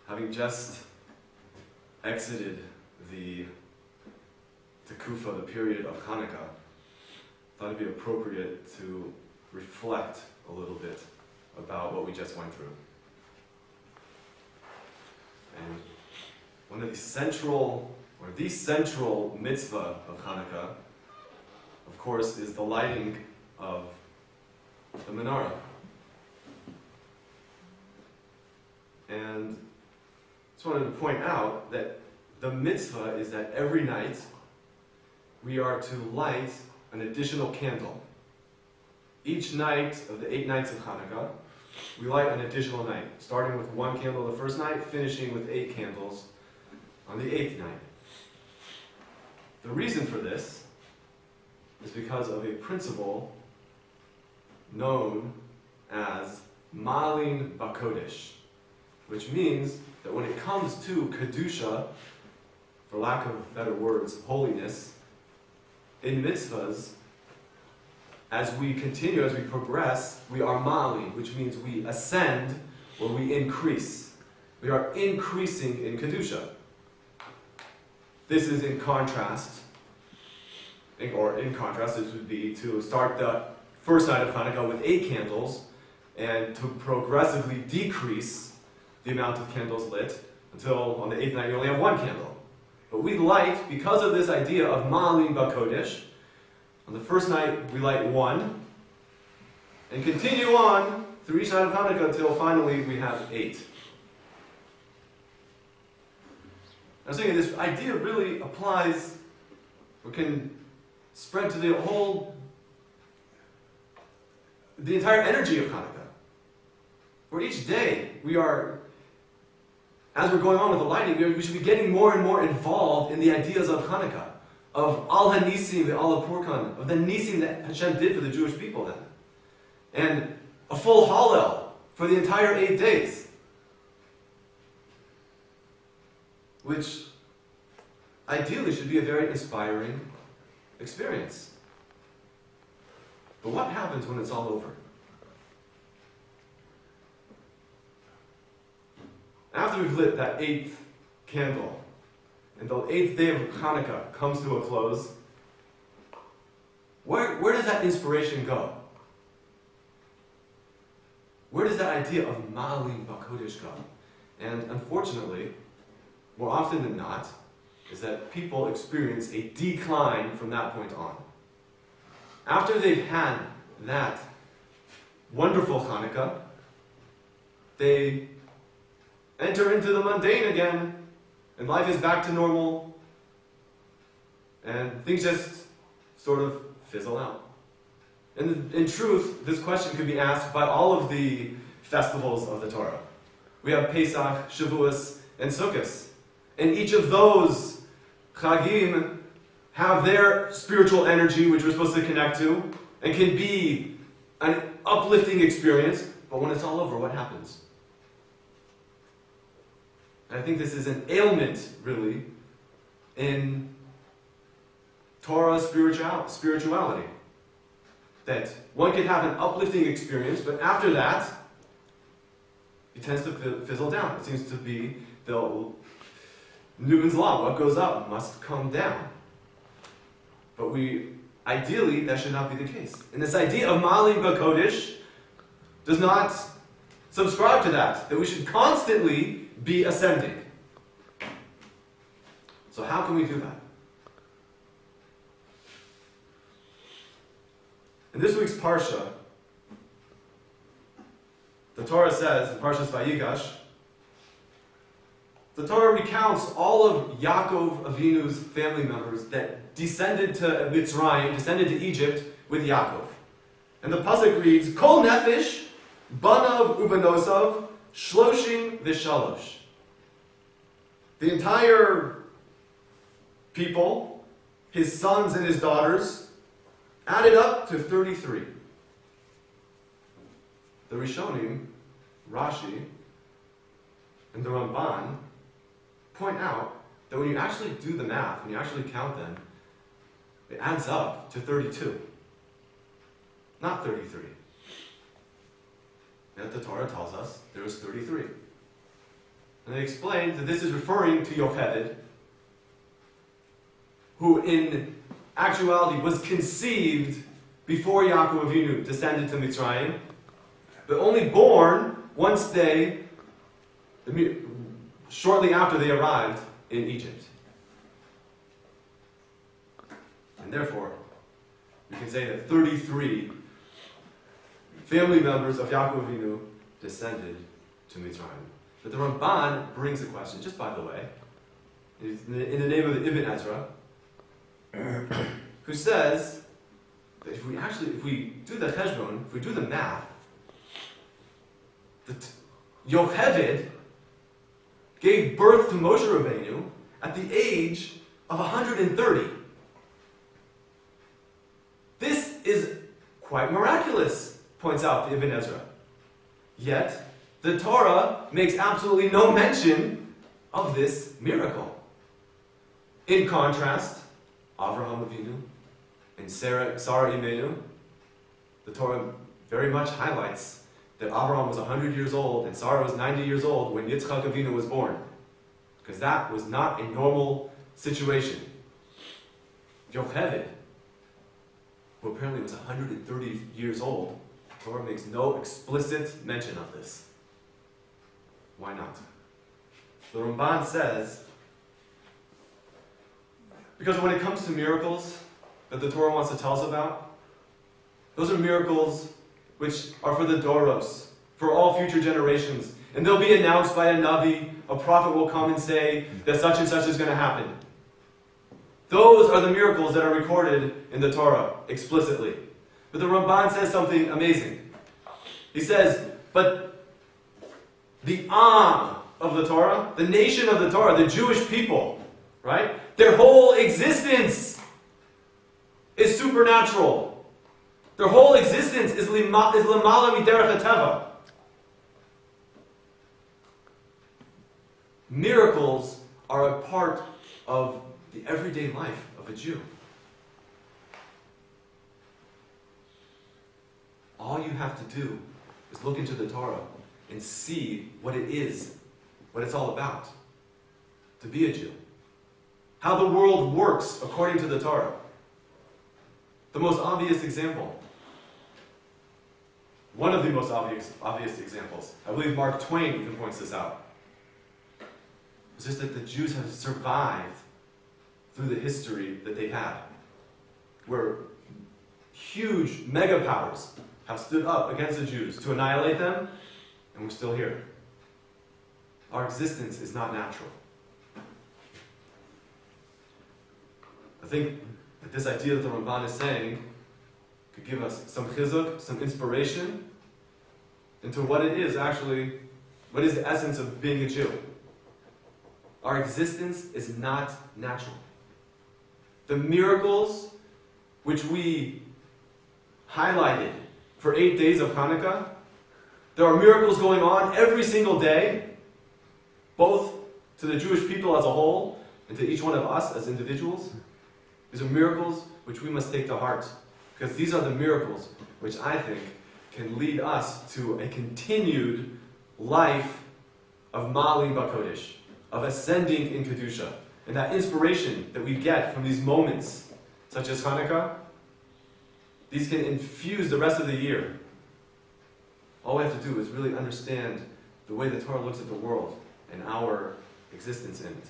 Having just exited the Tekufa, the period of Chanukah, I thought it'd be appropriate to reflect a little bit about what we just went through. And one of the central mitzvah of Chanukah, of course, is the lighting of the menorah. And just wanted to point out that the mitzvah is that every night we are to light an additional candle. Each night of the 8 nights of Chanukah, we light an additional night, starting with 1 candle the first night, finishing with 8 candles on the 8th night. The reason for this is because of a principle known as Malin Bakodesh, which means that when it comes to Kedusha, for lack of better words, holiness, in mitzvahs, as we continue, as we progress, we are Malin, which means we ascend or we increase. We are increasing in Kedusha. This is in contrast, this would be to start the first night of Hanukkah with 8 candles and to progressively decrease the amount of candles lit until on the 8th night you only have 1 candle. But we light, because of this idea of Ma'alim Bakodesh, on the first night we light 1 and continue on through each night of Hanukkah until finally we have 8. I was thinking this idea really applies or can spread to the entire energy of Hanukkah. Where each day we are, as we're going on with the lighting, we should be getting more and more involved in the ideas of Hanukkah, of Al HaNisim, the Al HaPurkan, of the Nisim that Hashem did for the Jewish people then. And a full Hallel for the entire 8 days. Which ideally should be a very inspiring experience. But what happens when it's all over? After we've lit that 8th candle, and the 8th day of Hanukkah comes to a close, where does that inspiration go? Where does that idea of Ma'alim Bakodesh go? And unfortunately, more often than not, is that people experience a decline from that point on. After they've had that wonderful Hanukkah, they enter into the mundane again, and life is back to normal, and things just sort of fizzle out. And in truth, this question could be asked by all of the festivals of the Torah. We have Pesach, Shavuos, and Sukkot. And each of those Chagim have their spiritual energy, which we're supposed to connect to, and can be an uplifting experience, but when it's all over, what happens? And I think this is an ailment, really, in Torah spirituality. That one can have an uplifting experience, but after that, it tends to fizzle down. It seems to be Newton's law, what goes up must come down. But ideally, that should not be the case. And this idea of Ma'alim Bakodesh does not subscribe to that we should constantly be ascending. So how can we do that? In this week's Parsha, the Torah says, in Parshas Vayigash, the Torah recounts all of Yaakov Avinu's family members that descended to Mitzrayim, descended to Egypt with Yaakov. And the pasuk reads, Kol nefesh, banav ubanosav, shloshim v'shalosh. The entire people, his sons and his daughters, added up to 33. The Rishonim, Rashi, and the Ramban point out that when you actually do the math, when you actually count them, it adds up to 32, not 33. Yet the Torah tells us there is 33. And they explained that this is referring to Yocheved, who in actuality was conceived before Yaakov Avinu descended to Mitzrayim, but only born shortly after they arrived in Egypt. And therefore, we can say that 33 family members of Yaakov Avinu descended to Mitzrayim. But the Ramban brings a question, just by the way, in the name of the Ibn Ezra, who says that if we do the cheshbon, if we do the math, that Yocheved gave birth to Moshe Rabbeinu at the age of 130. This is quite miraculous, points out the Ibn Ezra. Yet, the Torah makes absolutely no mention of this miracle. In contrast, Avraham Avinu and Sarah Imenu, the Torah very much highlights that Abraham was 100 years old and Sarah was 90 years old when Yitzchak Avinu was born. Because that was not a normal situation. Yocheved, who apparently was 130 years old, the Torah makes no explicit mention of this. Why not? The Ramban says, because when it comes to miracles that the Torah wants to tell us about, those are miracles which are for the Doros, for all future generations. And they'll be announced by a Navi, a prophet will come and say that such and such is going to happen. Those are the miracles that are recorded in the Torah explicitly. But the Ramban says something amazing. He says, but the Am of the Torah, the nation of the Torah, the Jewish people, right? Their whole existence is supernatural. Their whole existence is limala miderech hateva. Miracles are a part of the everyday life of a Jew. All you have to do is look into the Torah and see what it is, what it's all about, to be a Jew. How the world works according to the Torah. The most obvious example, one of the most obvious examples, I believe Mark Twain even points this out, is just that the Jews have survived through the history that they've had, where huge mega powers have stood up against the Jews to annihilate them, and we're still here. Our existence is not natural. I think that this idea that the Ramban is saying could give us some chizuk, some inspiration into what it is actually, what is the essence of being a Jew. Our existence is not natural. The miracles which we highlighted for 8 days of Chanukah, there are miracles going on every single day, both to the Jewish people as a whole and to each one of us as individuals. These are miracles which we must take to heart, because these are the miracles which I think can lead us to a continued life of Ma'alim B'Kodesh, of ascending in Kedusha. And that inspiration that we get from these moments, such as Chanukah, these can infuse the rest of the year. All we have to do is really understand the way the Torah looks at the world and our existence in it.